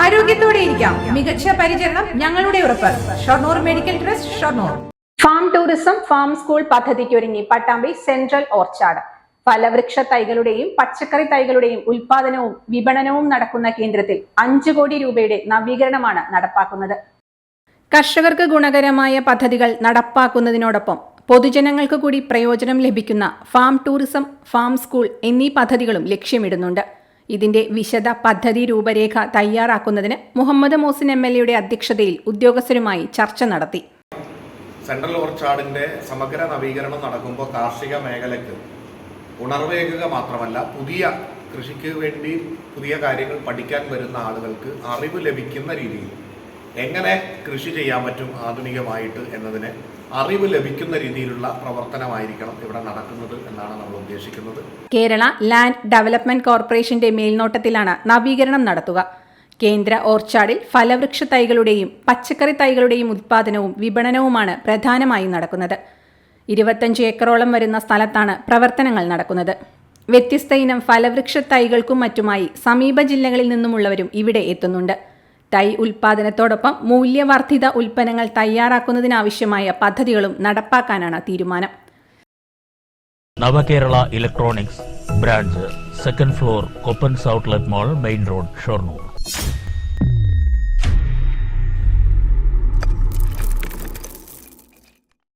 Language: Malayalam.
ആരോഗ്യത്തോടെ ഇരിക്കാം. മികച്ച പരിചരണം ഞങ്ങളുടെ ഉറപ്പ്. Shoranur medical trust, Shoranur. Farm tourism farm school പദ്ധതിക്കൊരുങ്ങി പട്ടാമ്പി സെൻട്രൽ ഓർച്ചാർഡ്. ഫലവൃക്ഷ തൈകളുടെയും പച്ചക്കറി തൈകളുടെയും ഉൽപാദനവും വിപണനവും നടക്കുന്ന കേന്ദ്രത്തിൽ 5 കോടി രൂപയുടെ നവീകരണമാണ് നടപ്പാക്കുന്നത്. കർഷകർക്ക് ഗുണകരമായ പദ്ധതികൾ നടപ്പാക്കുന്നതിനോടൊപ്പം പൊതുജനങ്ങൾക്ക് കൂടി പ്രയോജനം ലഭിക്കുന്ന ഫാം ടൂറിസം, ഫാം സ്കൂൾ എന്നീ പദ്ധതികളും ലക്ഷ്യമിടുന്നുണ്ട്. ഇതിന്റെ വിശദ പദ്ധതി രൂപരേഖ തയ്യാറാക്കുന്നതിന് മുഹമ്മദ് മോസിൻ MLA അധ്യക്ഷതയിൽ ഉദ്യോഗസ്ഥരുമായി ചർച്ച നടത്തി. സെൻട്രൽ ഓർച്ചാർഡിന്റെ സമഗ്ര നവീകരണം നടക്കുമ്പോൾ കാർഷിക മേഖലയ്ക്ക് ഉണർവേകുക മാത്രമല്ല, പുതിയ കൃഷിക്ക് വേണ്ടി പുതിയ കാര്യങ്ങൾ പഠിക്കാൻ വരുന്ന ആളുകൾക്ക് അറിവ് ലഭിക്കുന്ന രീതിയിൽ എങ്ങനെ കൃഷി ചെയ്യാൻ പറ്റും ആധുനികമായിട്ട് എന്നതിന് അറിവ് ലഭിക്കുന്ന രീതിയിലുള്ള പ്രവർത്തനമായിരിക്കണം ഇവിടെ നടക്കുന്നത് എന്നാണ് നമ്മൾ ഉദ്ദേശിക്കുന്നത്. കേരള ലാൻഡ് ഡെവലപ്മെന്റ് കോർപ്പറേഷന്റെ മേൽനോട്ടത്തിലാണ് നവീകരണം നടത്തുക. കേന്ദ്ര ഓർച്ചാർഡിൽ ഫലവൃക്ഷ തൈകളുടെയും പച്ചക്കറി തൈകളുടെയും ഉൽപാദനവും വിപണനവുമാണ് പ്രധാനമായും നടക്കുന്നത്. 25 ഏക്കറോളം വരുന്ന സ്ഥലത്താണ് പ്രവർത്തനങ്ങൾ നടക്കുന്നത്. വ്യത്യസ്ത ഇനം ഫലവൃക്ഷ തൈകൾക്കും മറ്റുമായി സമീപ ജില്ലകളിൽ നിന്നുമുള്ളവരും ഇവിടെ എത്തുന്നുണ്ട്. തൈ ഉൽപാദനത്തോടൊപ്പം മൂല്യവർദ്ധിത ഉൽപ്പന്നങ്ങൾ തയ്യാറാക്കുന്നതിനാവശ്യമായ പദ്ധതികളും നടപ്പാക്കാനാണ് തീരുമാനം. Navakerala electronics branch, 2nd floor, Koppans outlet mall, main road, Shoranur.